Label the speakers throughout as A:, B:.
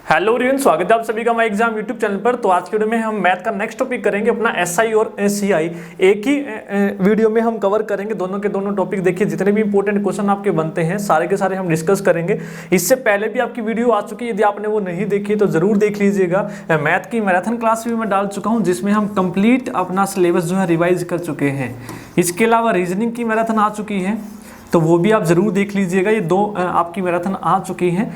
A: Hello everyone, स्वागत है आप सभी का माई एग्जाम यूट्यूब चैनल पर। तो आज के वीडियो में हम मैथ का नेक्स्ट टॉपिक करेंगे अपना एसआई और सीआई। एक ही वीडियो में हम कवर करेंगे दोनों के दोनों टॉपिक। देखिए जितने भी इंपॉर्टेंट क्वेश्चन आपके बनते हैं सारे के सारे हम डिस्कस करेंगे। इससे पहले भी आपकी वीडियो आ चुकी है, यदि आपने वो नहीं देखी तो जरूर देख लीजिएगा। मैथ की मैराथन क्लास भी मैं डाल चुका हूँ जिसमें हम कंप्लीट अपना सिलेबस जो है रिवाइज कर चुके हैं। इसके अलावा रीजनिंग की मैराथन आ चुकी है तो वो भी आप जरूर देख लीजिएगा। ये दो आपकी मैराथन आ चुकी हैं।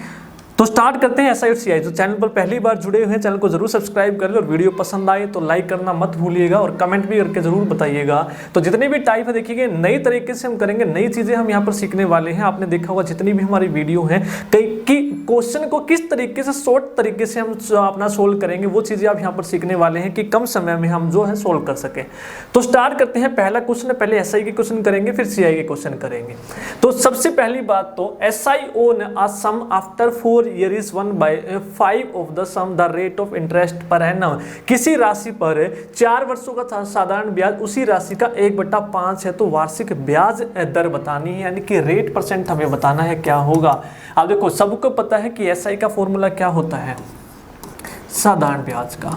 A: तो स्टार्ट करते हैं एसआई और सीआई। तो चैनल पर पहली बार जुड़े हुए हैं चैनल को जरूर सब्सक्राइब कर ले, और वीडियो पसंद आए तो लाइक करना मत भूलिएगा और कमेंट भी करके जरूर बताइएगा। तो जितने भी टाइप है देखिए नई तरीके से हम करेंगे, नई चीजें हम यहाँ पर सीखने वाले हैं। आपने देखा होगा जितनी भी हमारी वीडियो है कि क्वेश्चन को किस तरीके से शॉर्ट तरीके से हम अपना सोल्व करेंगे, वो चीजें आप यहाँ पर सीखने वाले हैं कि कम समय में हम जो है सोल्व कर सके। तो स्टार्ट करते हैं। पहला क्वेश्चन, पहले एसआई के क्वेश्चन करेंगे फिर सीआई के क्वेश्चन करेंगे। तो सबसे पहली बात तो SI on a sum after 4 year is 1/5 of the sum the rate of interest पर एनम। किसी राशि पर 4 वर्षों का साधारण ब्याज उसी राशि का 1/5 है तो वार्षिक ब्याज दर बतानी है, यानी कि रेट परसेंट हमें बताना है क्या होगा। अब देखो सबको पता है कि एसआई का फॉर्मूला क्या होता है, साधारण ब्याज का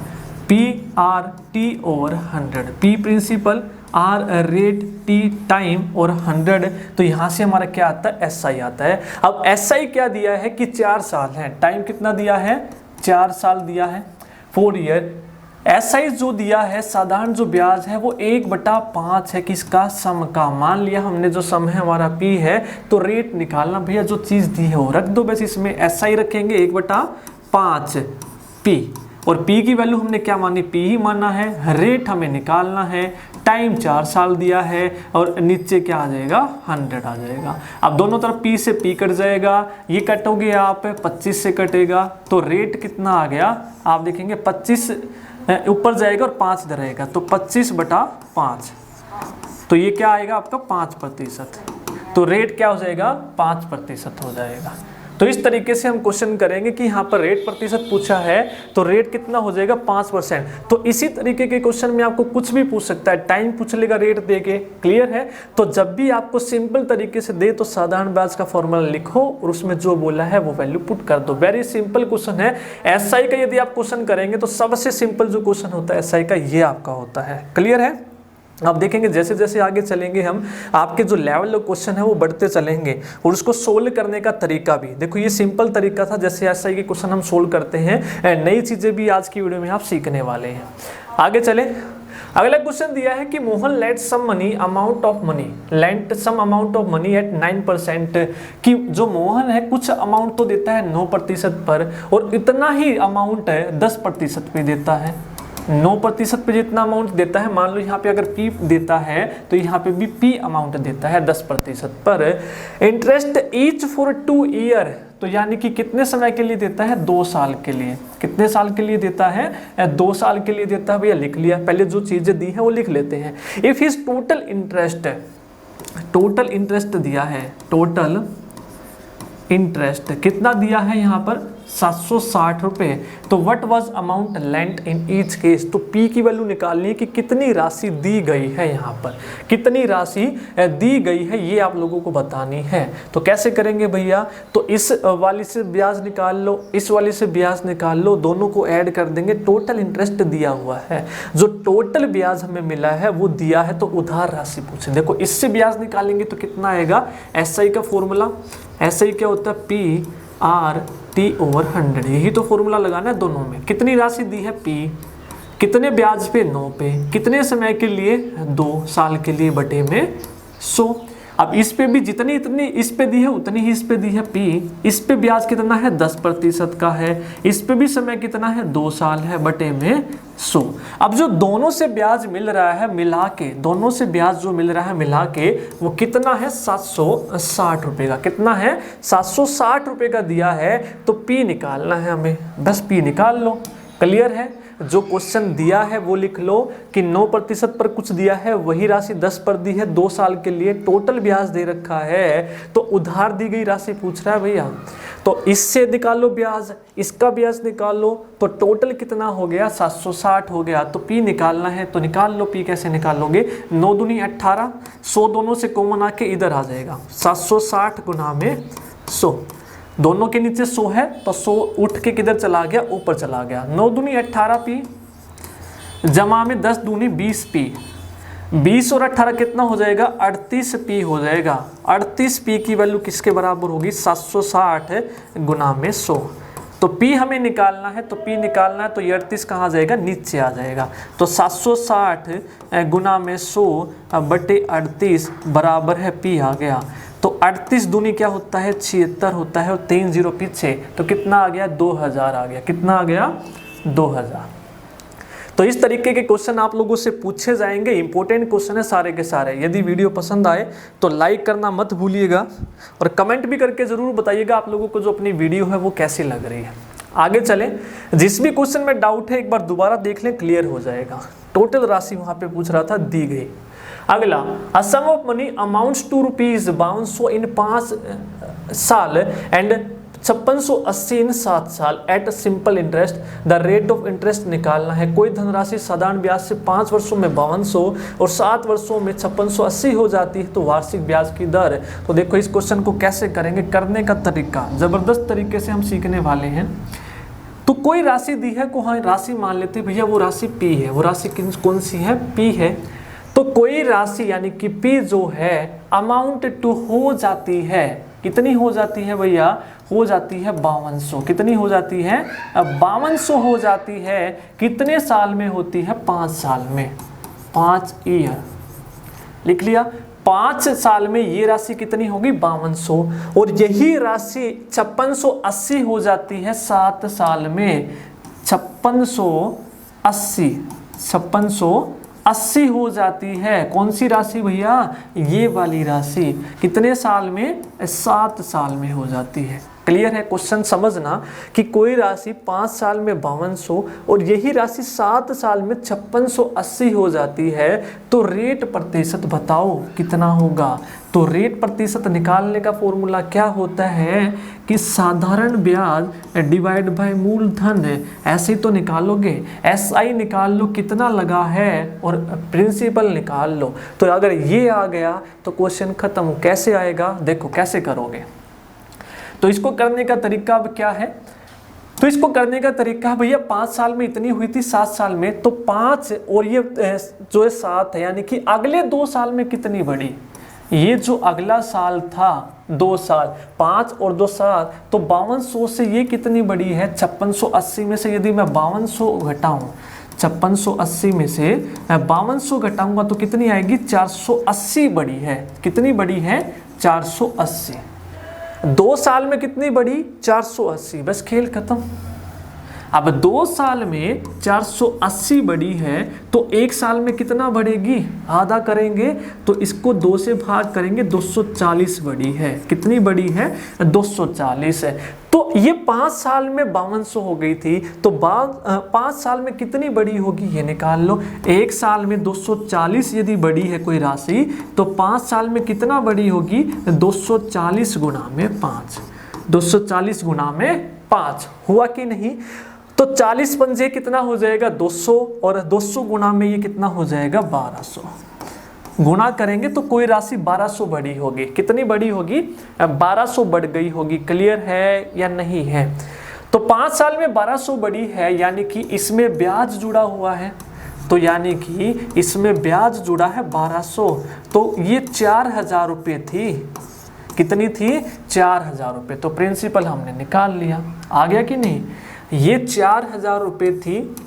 A: PRT over 100, P principal, R rate, T time और 100। तो यहाँ से हमारा क्या आता है, SI आता है। अब SI क्या दिया है कि 4 साल है, टाइम कितना दिया है, 4 साल दिया है, 4 ईयर। SI जो दिया है साधारण जो ब्याज है वो 1/5 है किसका, सम का। मान लिया हमने जो सम है हमारा P है तो रेट निकालना भैया जो चीज़ दी है वो रख दो, बस इसमें SI रखेंगे 1/5 P, और P की वैल्यू हमने क्या मानी, P ही माना है। रेट हमें निकालना है, टाइम 4 साल दिया है और नीचे क्या आ जाएगा, 100 आ जाएगा। अब दोनों तरफ P से P कट जाएगा, ये कटोगे आप 25 से कटेगा तो रेट कितना आ गया, आप देखेंगे 25 ऊपर जाएगा और 5 इधर रहेगा तो 25/5, तो ये क्या आएगा आपका 5%। तो रेट क्या हो जाएगा, 5% हो जाएगा। तो इस तरीके से हम क्वेश्चन करेंगे कि यहाँ पर रेट प्रतिशत पूछा है तो रेट कितना हो जाएगा, 5%। तो इसी तरीके के क्वेश्चन में आपको कुछ भी पूछ सकता है, टाइम पूछ लेगा रेट दे के, क्लियर है। तो जब भी आपको सिंपल तरीके से दे तो साधारण ब्याज का फॉर्मूला लिखो और उसमें जो बोला है वो वैल्यू पुट कर दो। वेरी सिंपल क्वेश्चन है। एसआई का यदि आप क्वेश्चन करेंगे तो सबसे सिंपल जो क्वेश्चन होता है एसआई का ये आपका होता है, क्लियर है। अब देखेंगे जैसे जैसे आगे चलेंगे हम, आपके जो लेवल ऑफ क्वेश्चन है वो बढ़ते चलेंगे और उसको सोल्व करने का तरीका भी देखो। ये सिंपल तरीका था जैसे एसआई के क्वेश्चन हम सोल्व करते हैं, नई चीजें भी आज की वीडियो में आप सीखने वाले हैं। आगे चले, अगला क्वेश्चन दिया है कि Mohan let some money amount of money, lent some amount of money at 9%। कि जो मोहन है कुछ अमाउंट तो देता है 9% पर और इतना ही अमाउंट है 10% पे देता है। 9% पे जितना अमाउंट देता है, मान लो यहाँ पे अगर P देता है तो यहाँ पे भी P अमाउंट देता है 10% पर। इंटरेस्ट ईच फॉर 2 ईयर, तो यानी कि कितने समय के लिए देता है, 2 साल के लिए। कितने साल के लिए देता है, 2 साल के लिए देता है। भैया लिख लिया, पहले जो चीजें दी है वो लिख लेते हैं। इफ हिज टोटल इंटरेस्ट दिया है, टोटल इंटरेस्ट कितना दिया है यहाँ पर 760 रुपये, तो what was amount lent in each case. तो P की वैल्यू निकालनी है कि कितनी राशि दी गई है, यहाँ पर कितनी राशि दी गई है ये आप लोगों को बतानी है। तो कैसे करेंगे भैया, तो इस वाली से ब्याज निकाल लो, इस वाली से ब्याज निकाल लो, दोनों को ऐड कर देंगे। टोटल इंटरेस्ट दिया हुआ है, जो टोटल ब्याज हमें मिला है वो दिया है तो उधार राशि पूछे। देखो इससे ब्याज निकालेंगे तो कितना आएगा, एसआई का फॉर्मूला, एसआई क्या होता है, PRT ओवर 100, यही तो फॉर्मूला लगाना है दोनों में। कितनी राशि दी है P, कितने ब्याज पे, 9 पे, कितने समय के लिए, 2 साल के लिए बटे में 100। अब इस पे भी जितनी इतनी इस पे दी है उतनी ही इस पे दी है P। इस पे ब्याज कितना है, 10% का है। इस पे भी समय कितना है, 2 साल है, बटे में 100। अब जो दोनों से ब्याज मिल रहा है मिला के, दोनों से ब्याज जो मिल रहा है मिला के वो कितना है, 760 रुपये का। कितना है, 760 रुपये का दिया है तो P निकालना है हमें, बस P निकाल लो, क्लियर है। जो क्वेश्चन दिया है वो लिख लो कि 9% पर कुछ दिया है, वही राशि 10 पर दी है, 2 साल के लिए टोटल ब्याज दे रखा है तो उधार दी गई राशि पूछ रहा है भैया। तो इससे निकालो ब्याज, इसका ब्याज निकालो तो टोटल कितना हो गया, 760 हो गया। तो P निकालना है तो निकाल लो। P कैसे निकालोगे, 9 दूनी 18, 100 दोनों से कॉमन आके इधर आ जाएगा, 760 गुना में 100। दोनों के नीचे 100 है तो 100 उठ के किधर चला गया, ऊपर चला गया। 9 दूनी 18p जमा में 10 दूनी 20p, 20 और 18 कितना हो जाएगा, 38p हो जाएगा। 38p की वैल्यू किसके बराबर होगी, 760 गुना में 100। तो p हमें निकालना है, तो p निकालना है तो ये 38 कहाँ जाएगा, नीचे आ जाएगा। तो 760 गुना में 100 बटे 38 बराबर है p आ गया। तो 38 दूनी क्या होता है, 76 होता है, और 3 0 पीछे, तो कितना आ गया, 2000 आ गया। कितना आ गया, 2000। तो इस तरीके के क्वेश्चन आप लोगों से पूछे जाएंगे, इंपॉर्टेंट क्वेश्चन है सारे के सारे। यदि वीडियो पसंद आए तो लाइक करना मत भूलिएगा, और कमेंट भी करके ज़रूर बताइएगा आप लोगों को जो अपनी वीडियो है वो कैसी लग रही है। आगे चलें, जिस भी क्वेश्चन में डाउट है एक बार दोबारा देख लें, क्लियर हो जाएगा। टोटल राशि वहाँ पे पूछ रहा था, दी गई। अगला, a sum of money amounts to ₹5200 in 5 साल एंड 5680 इन 7 साल at simple interest, the rate of interest निकालना है। कोई धनराशि साधारण ब्याज से 5 वर्षों में 5200 और 7 वर्षों में 5680 हो जाती है, तो वार्षिक ब्याज की दर। तो देखो इस क्वेश्चन को कैसे करेंगे, करने का तरीका जबरदस्त तरीके से हम सीखने वाले हैं। तो कोई राशि दी है को हाँ राशि मान लेते हैं, भैया वो राशि P है। वो राशि कौन सी है, P है। तो कोई राशि यानी कि P जो है अमाउंट टू हो जाती है, कितनी हो जाती है भैया, हो जाती है 5200। कितनी हो जाती है, 5200 हो जाती है। कितने साल में होती है, 5 साल में, 5 ईयर लिख लिया। 5 साल में ये राशि कितनी होगी, 5200, और यही राशि 5680 हो जाती है 7 साल में। 5680 हो जाती है। कौन सी राशि भैया, ये वाली राशि। कितने साल में, 7 साल में हो जाती है। क्लियर है, क्वेश्चन समझना कि कोई राशि 5 साल में 5200 और यही राशि 7 साल में 5680 हो जाती है, तो रेट प्रतिशत बताओ कितना होगा। तो रेट प्रतिशत निकालने का फॉर्मूला क्या होता है कि साधारण ब्याज डिवाइड बाय मूलधन, ऐसे ही तो निकालोगे। SI निकाल लो कितना लगा है, और प्रिंसिपल निकाल लो। तो अगर ये आ गया तो क्वेश्चन खत्म। कैसे आएगा, देखो कैसे करोगे। तो इसको करने का तरीका अब क्या है, तो इसको करने का तरीका है भैया 5 साल में इतनी हुई थी, 7 साल में, तो 5 और ये जो है 7 है, यानी कि अगले 2 साल में कितनी बढ़ी। ये जो अगला साल था 2 साल, 5 और 2 7, तो 5200 से ये कितनी बड़ी है, 5680 में से यदि मैं 5200 घटाऊं, 5680 में से 5200 घटाऊंगा तो कितनी आएगी, 480 बड़ी है। कितनी बड़ी है, 480। 2 साल में कितनी बड़ी, 480। बस खेल खत्म। अब 2 साल में 480 बड़ी है, तो 1 साल में कितना बढ़ेगी, आधा करेंगे तो इसको 2 से भाग करेंगे, 240 बड़ी है। कितनी बड़ी है, 240 है। तो ये 5 साल में 5200 हो गई थी, तो 5 साल में कितनी बड़ी होगी, ये निकाल लो। 1 साल में 240 यदि बड़ी है कोई राशि, तो 5 साल में कितना बड़ी होगी, 240 गुना में 5। 240 गुना में 5 हुआ कि नहीं। तो 40 पंजे कितना हो जाएगा, 200, और 200 गुना में ये कितना हो जाएगा, 1200। गुना करेंगे तो कोई राशि 1200 बड़ी होगी। कितनी बड़ी होगी, 1200 बढ़ गई होगी। क्लियर है या नहीं है। तो 5 साल में 1200 बड़ी है, यानी कि इसमें ब्याज जुड़ा हुआ है, तो यानी कि इसमें ब्याज जुड़ा है 1200। तो ये 4000 रुपये थी। कितनी थी, 4000 रुपये। तो प्रिंसिपल हमने निकाल लिया। आ गया कि नहीं, ये 4000 रुपये थी।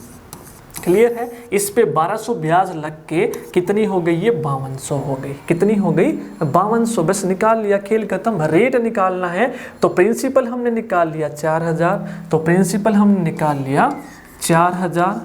A: क्लियर है। इस पे 1200 ब्याज लग के कितनी हो गई, ये 5200 हो गई। कितनी हो गई, 5200। बस निकाल लिया, खेल खत्म। रेट निकालना है तो प्रिंसिपल हमने निकाल लिया 4000, तो प्रिंसिपल हमने निकाल लिया 4000।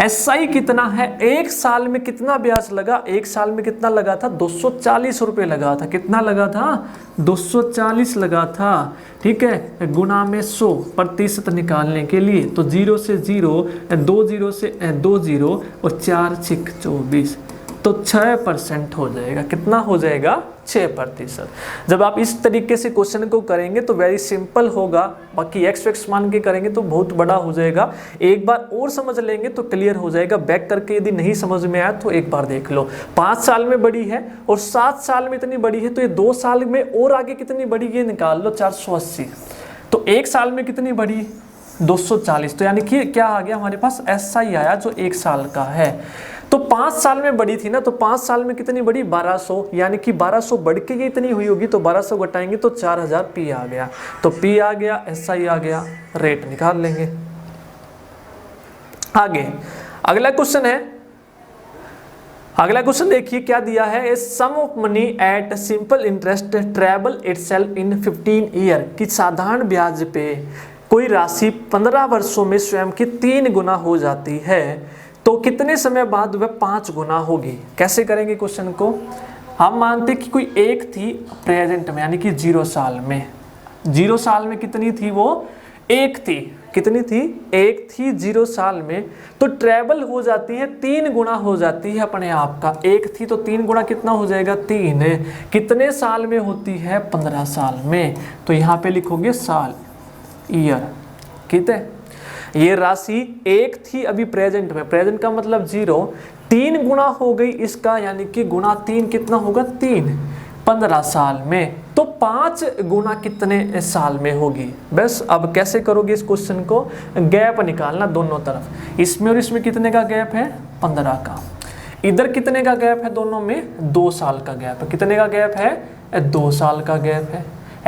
A: SI कितना है, 1 साल में कितना ब्याज लगा, 1 साल में कितना लगा था, 240 रुपये लगा था। कितना लगा था, 240 लगा था। ठीक है, गुना में 100 प्रतिशत निकालने के लिए, तो 0 से 0, 2 0 से 2 0 और 4 6 24, तो 6% हो जाएगा। कितना हो जाएगा? 6%। जब आप इस तरीके से क्वेश्चन को करेंगे तो वेरी सिंपल होगा, बाकी x मान के करेंगे तो बहुत बड़ा हो जाएगा। एक बार और समझ लेंगे तो क्लियर हो जाएगा। बैक करके यदि नहीं समझ में आया तो एक बार देख लो। 5 साल में बड़ी है और 7 साल में इतनी बड़ी है, तो ये 2 साल में और आगे कितनी बड़ी, ये निकाल लो 480। तो 1 साल में कितनी बड़ी? 240। तो यानी कि क्या आ गया हमारे पास? SI आया जो 1 साल का है। तो 5 साल में बड़ी थी ना, तो 5 साल में कितनी बड़ी? 1200, यानी कि 1200 बढ़ के ये इतनी हुई होगी, तो 1200 घटाएंगे तो 4000 P आ गया। तो P आ गया, SI आ गया, रेट निकाल लेंगे। आगे अगला क्वेश्चन है, अगला क्वेश्चन देखिए क्या दिया है। A sum of money at simple interest treble itself in 15 year, कि साधारण ब्याज पे कोई राशि 15 वर्षों में स्वयं की 3 गुना हो जाती है, तो कितने समय बाद वह 5 गुना होगी? कैसे करेंगे क्वेश्चन को? हम मानते कि कोई एक थी प्रेजेंट में, यानी कि 0 साल में। 0 साल में कितनी थी वो? एक थी। कितनी थी? एक थी 0 साल में। तो ट्रेवल हो जाती है, 3 गुना हो जाती है अपने आप का। एक थी तो 3 गुना कितना हो जाएगा? 3 है। कितने साल में होती है? 15 साल में। तो यहाँ पे लिखोगे साल, ईयर। ठीक है, ये राशि एक थी अभी प्रेजेंट में, प्रेजेंट का मतलब 0, 3 गुना हो गई इसका, यानी कि गुना 3 कितना होगा? 3, 15 साल में। तो 5 गुना कितने साल में होगी? बस अब कैसे करोगे इस क्वेश्चन को? गैप निकालना दोनों तरफ, इसमें और इसमें कितने का गैप है? 15 का। इधर कितने का गैप है? दोनों में 2 साल का गैप है। कितने का गैप है? 2 साल का गैप है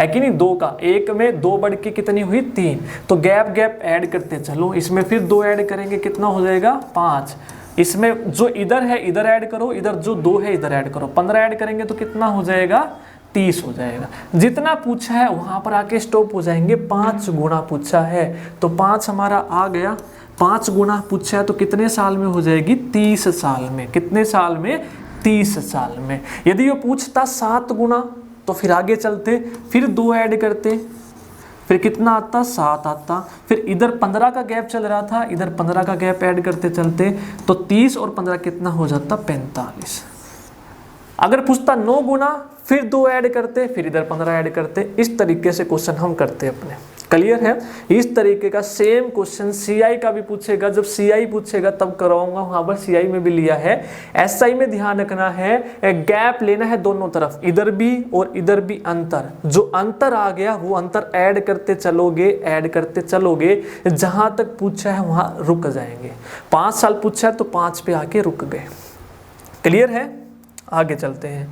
A: कि नहीं? 2 का, एक में 2 बढ़ के कितनी हुई? 3। तो गैप गैप ऐड करते चलो, इसमें फिर 2 ऐड करेंगे, कितना हो जाएगा? 5। इसमें जो इधर है इधर ऐड करो, इधर जो 2 है इधर ऐड करो, 15 ऐड करेंगे तो कितना हो जाएगा? 30 हो जाएगा। जितना पूछा है वहां पर आके स्टॉप हो जाएंगे। 5 गुना पूछा है तो 5 हमारा आ गया। 5 गुना पूछा है तो कितने साल में हो जाएगी? 30 साल में। कितने साल में? 30 साल में। यदि ये पूछता 7 गुना तो फिर आगे चलते, फिर 2 ऐड करते, फिर कितना आता? 7 आता। फिर इधर 15 का गैप चल रहा था, इधर 15 का गैप ऐड करते चलते, तो 30 और 15 कितना हो जाता? 45। अगर पूछता 9 गुना, फिर 2 ऐड करते, फिर इधर 15 ऐड करते। इस तरीके से क्वेश्चन हम करते अपने। क्लियर है? इस तरीके का सेम क्वेश्चन CI का भी पूछेगा। जब CI पूछेगा तब कराऊंगा, वहां पर CI में भी लिया है। SI में ध्यान रखना है, गैप लेना है दोनों तरफ, इधर भी और इधर भी अंतर। जो अंतर आ गया वो अंतर ऐड करते चलोगे, ऐड करते चलोगे, जहां तक पूछा है वहां रुक जाएंगे। 5 साल पूछा है तो 5 पे आके रुक गए। क्लियर है? आगे चलते हैं।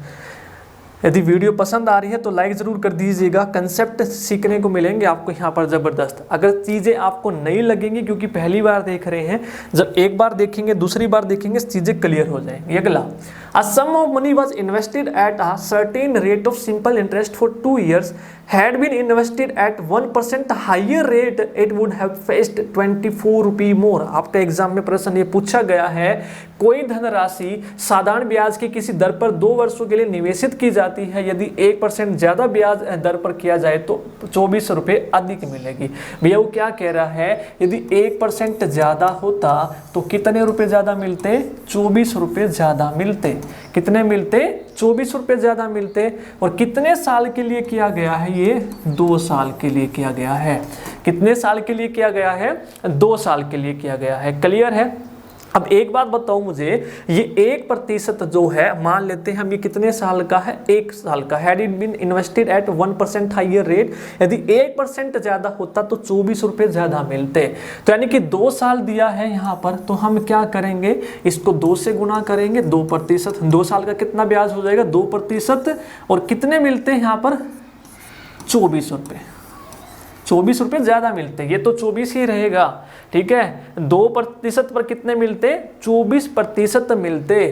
A: यदि वीडियो पसंद आ रही है तो लाइक ज़रूर कर दीजिएगा। कंसेप्ट सीखने को मिलेंगे आपको यहाँ पर ज़बरदस्त। अगर चीज़ें आपको नहीं लगेंगी क्योंकि पहली बार देख रहे हैं, जब एक बार देखेंगे दूसरी बार देखेंगे चीज़ें क्लियर हो जाएंगी। अगला, a sum of money was invested at a certain rate of simple interest for 2 years had been invested at 1% higher rate, it would have fetched 24 रुपये more। आपका एग्जाम में प्रश्न ये पूछा गया है, कोई धनराशि साधारण ब्याज की किसी दर पर 2 वर्षों के लिए निवेशित की जाती है, यदि 1% ज्यादा ब्याज दर पर किया जाए तो 24 रुपये अधिक मिलेगी। भैया वो क्या कह रहा है? यदि 1% ज्यादा होता तो कितने रुपए ज्यादा मिलते? 24 रुपये ज्यादा मिलते। कितने मिलते? 24 रुपये ज्यादा मिलते। और कितने साल के लिए किया गया है? ये 2 साल के लिए किया गया है। कितने साल के लिए किया गया है? 2 साल के लिए किया गया है। क्लियर है? अब एक बात बताओ मुझे, ये 1% जो है, मान लेते हैं हम, ये कितने साल का है? 1 साल का। Had it been invested at 1% higher rate, यदि 1% ज्यादा होता तो 24 रुपये ज्यादा मिलते। तो यानी कि 2 साल दिया है यहाँ पर, तो हम क्या करेंगे? इसको 2 से गुना करेंगे, 2%। 2 साल का कितना ब्याज हो जाएगा? 2%। और कितने मिलते हैं यहाँ पर? 24 रुपये। 24 रुपये ज्यादा मिलते, ये तो 24 ही रहेगा। ठीक है, 2% पर कितने मिलते? 24% मिलते।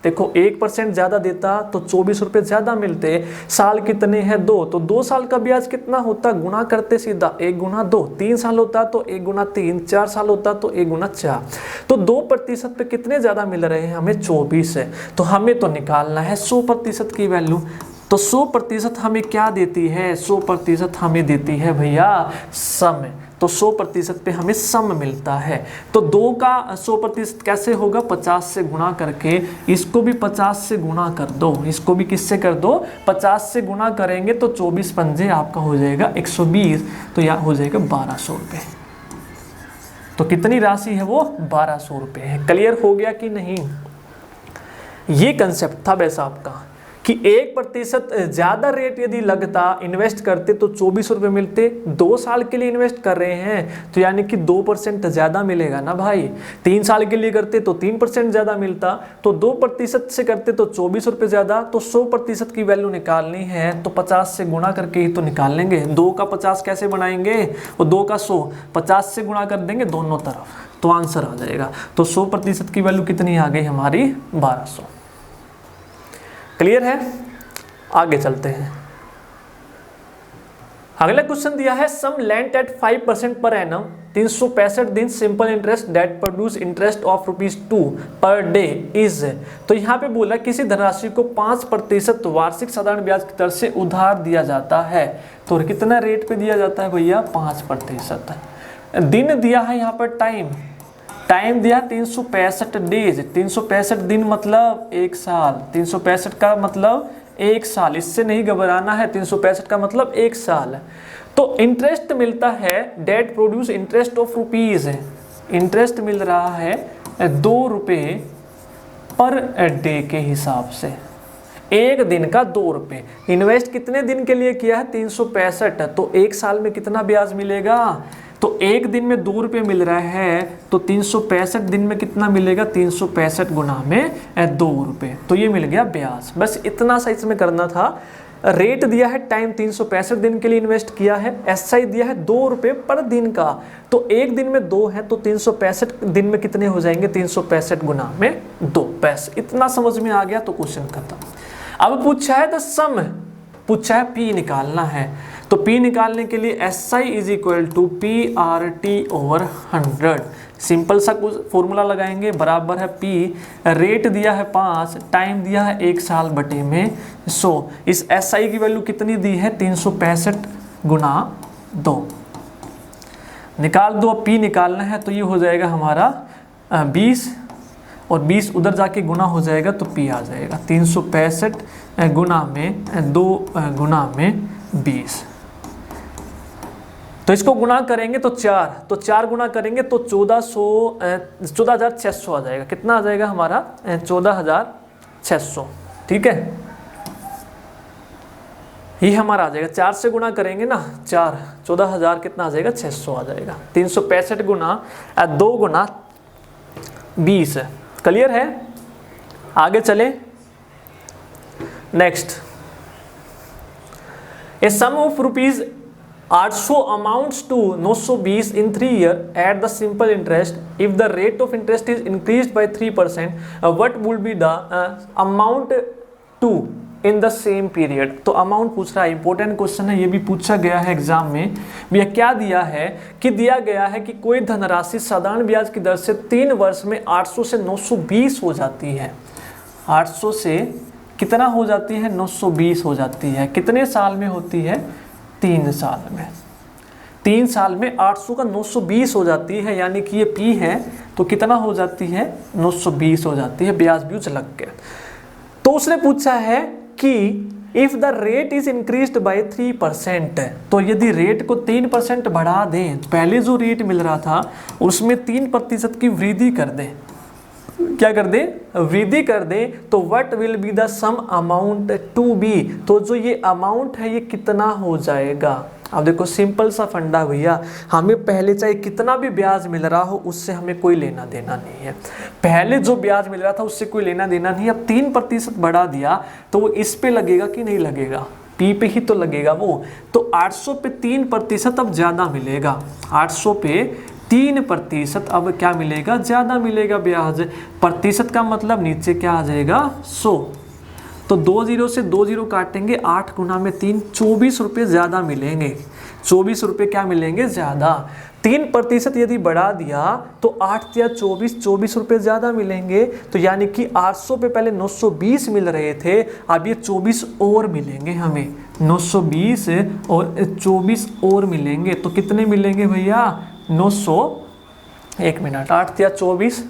A: देखो 1% ज्यादा देता तो 24 रुपये ज्यादा मिलते। साल कितने हैं? 2, तो 2 साल का ब्याज कितना होता? गुना करते सीधा, 1 गुना 2। 3 साल होता तो 1 गुना 3। 4 साल होता तो 1 गुना 4। तो 2% पे कितने ज्यादा मिल रहे हैं हमें? 24 है। तो हमें तो निकालना है 100% की वैल्यू। तो 100% हमें क्या देती है, 100% हमें देती है भैया सम। तो 100% पे हमें सम मिलता है। तो 2 का 100% कैसे होगा, 50 से गुणा करके, इसको भी 50 से गुणा कर दो, इसको भी किससे कर दो, 50 से गुणा करेंगे तो 24 पंजे आपका हो जाएगा 120, तो यहाँ हो जाएगा 1200 रुपये। तो कितनी राशि है वो, 1200 रुपये है। क्लियर हो गया कि नहीं। ये कंसेप्ट था वैसा आपका कि 1% ज़्यादा रेट यदि लगता, इन्वेस्ट करते तो 24 रुपये मिलते। 2 साल के लिए इन्वेस्ट कर रहे हैं तो यानी कि 2% ज़्यादा मिलेगा ना भाई। 3 साल के लिए करते तो 3% ज़्यादा मिलता, तो 2% से करते तो 24 रुपये ज़्यादा। तो 100% की वैल्यू निकालनी है तो 50 से गुणा करके ही तो निकाल लेंगे। 2 का 50 कैसे बनाएंगे, और 2 का 100, 50 से गुणा कर देंगे दोनों तरफ, तो आंसर आ जाएगा। तो 100% की वैल्यू कितनी आ गई हमारी, 1200। क्लियर है। आगे चलते हैं। अगला क्वेश्चन दिया है सम लेंट एट 5% पर एनम 365 दिन simple interest that produce interest of ₹2 per day is. तो यहाँ पे बोला किसी धनराशि को 5% वार्षिक साधारण ब्याज की दर से उधार दिया जाता है। तो कितना रेट पे दिया जाता है भैया, 5%। दिन दिया है यहाँ पर, टाइम दिया 365 डेज, 365 दिन मतलब 1 साल, 365 का मतलब 1 साल, इससे नहीं घबराना है, 365 का मतलब 1 साल। तो इंटरेस्ट मिलता है, that produce interest of rupees, interest मिल रहा है 2 रुपये पर डे के हिसाब से, 1 दिन का 2 रुपये। इन्वेस्ट कितने दिन के लिए किया है, 365, तो 1 साल में कितना ब्याज मिलेगा, तो 1 दिन में 2 रुपये मिल रहा है, तो 365 दिन में कितना मिलेगा, 365 गुना में 2 रुपये, तो ये मिल गया ब्याज। बस इतना सा इसमें करना था। रेट दिया है, टाइम 365 दिन के लिए इन्वेस्ट किया है, एसआई दिया है 2 रुपये पर दिन का, तो 1 दिन में 2 है, तो 365 दिन में कितने हो जाएंगे, 365 गुना में 2 पैसे। इतना समझ में आ गया तो क्वेश्चन खत्म। अब पूछा है द सम, पूछा है पी निकालना है। तो P निकालने के लिए SI is equal to PR/T/100। Simple सा कुछ फॉर्मूला लगाएंगे, बराबर है P, रेट दिया है 5, टाइम दिया है 1 साल बटे में 100। इस SI की वैल्यू कितनी दी है, 365 गुना 2। निकाल दो। P निकालना है तो ये हो जाएगा हमारा 20, और 20 उधर जाके गुना हो जाएगा तो P आ जाएगा 365 गुना में 2 गुना में 20। तो इसको गुना करेंगे तो 4, तो 4 गुना करेंगे तो 14,600 आ जाएगा। कितना आ जाएगा हमारा, 14,600। ठीक है, ये हमारा आ जाएगा। 4 से गुना करेंगे ना, 4, 14,000 कितना आ जाएगा, 600 आ जाएगा। 365 गुना 2 गुना 20। क्लियर है। आगे चले। Next, a sum of ₹800 amounts to 920 in 3 years at the simple interest. If the rate of interest is increased by 3%, what would be the amount to in the same period? तो amount पूछ रहा है, important question है, ये भी पूछा गया है एग्जाम में। भैया क्या दिया है कि दिया गया है कि कोई धनराशि साधारण ब्याज की दर से 3 वर्ष में 800 से 920 हो जाती है। 800 से कितना हो जाती है, 920 हो जाती है। कितने साल में होती है, 3 साल में। 3 साल में 800 का 920 हो जाती है, यानी कि ये P है तो कितना हो जाती है, 920 हो जाती है, ब्याज ब्यूज लग के। तो उसने पूछा है कि if the rate is increased by 3%, तो यदि रेट को 3% बढ़ा दें, पहले जो रेट मिल रहा था उसमें 3% की वृद्धि कर दें, क्या कर दे, वृद्धि कर दे, तो what will be the sum amount to be, तो जो ये अमाउंट है ये कितना हो जाएगा। अब देखो सिंपल सा फंडा भैया, हमें पहले चाहे कितना भी ब्याज मिल रहा हो उससे हमें कोई लेना देना नहीं है। पहले जो ब्याज मिल रहा था उससे कोई लेना देना नहीं। अब 3% बढ़ा दिया तो वो इस पे लगेगा कि नहीं लगेगा, P पे ही तो लगेगा वो। तो 800 पे 3% अब ज़्यादा मिलेगा, 800 पे 3% अब क्या मिलेगा, ज़्यादा मिलेगा ब्याज। प्रतिशत का मतलब नीचे क्या आ जाएगा, 100। तो 2 जीरो से 2 जीरो काटेंगे, 8 गुना में 3, 24 रुपये ज़्यादा मिलेंगे। 24 रुपये क्या मिलेंगे? ज़्यादा। 3% यदि बढ़ा दिया तो 8 या 24 रुपये ज़्यादा मिलेंगे। तो यानी कि 800 पे पहले 920 मिल रहे थे, अब ये 24 और मिलेंगे हमें। 920 और 24 और मिलेंगे, तो कितने मिलेंगे भैया? 900, 1 मिनट, 8 या 24,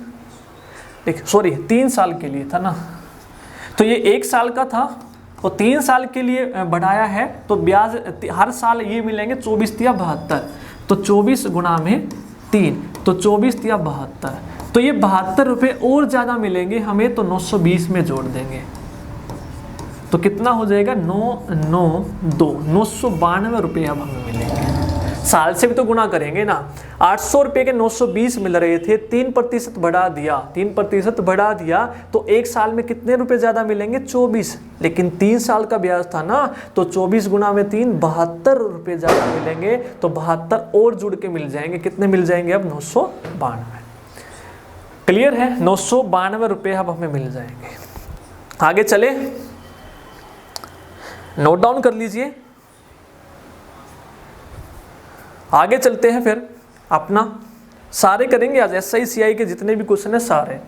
A: सॉरी 3 साल के लिए था ना, तो ये 1 साल का था और 3 साल के लिए बढ़ाया है, तो ब्याज हर साल ये मिलेंगे 24 या 72, तो 24 गुना में 3, तो 24 या 72, तो ये 72 रुपये और ज़्यादा मिलेंगे हमें, तो 920 में जोड़ देंगे तो कितना हो जाएगा? 992 रुपये अब हमें मिलेंगे। साल से भी तो गुना करेंगे ना। 800 रुपये के 920 मिल रहे थे, 3% बढ़ा दिया, 3% बढ़ा दिया तो 1 साल में कितने रुपए ज़्यादा मिलेंगे? 24, लेकिन 3 साल का ब्याज था ना, तो 24 गुना में 3, 72 रुपये ज़्यादा मिलेंगे, तो 72 और जुड़ के मिल जाएंगे। कितने मिल जाएंगे अब? 992। क्लियर है? 992 रुपये अब हमें मिल जाएंगे। आगे चले, नोट डाउन कर लीजिए। आगे चलते हैं, फिर अपना सारे करेंगे आज SI CI के जितने भी क्वेश्चन है सारे।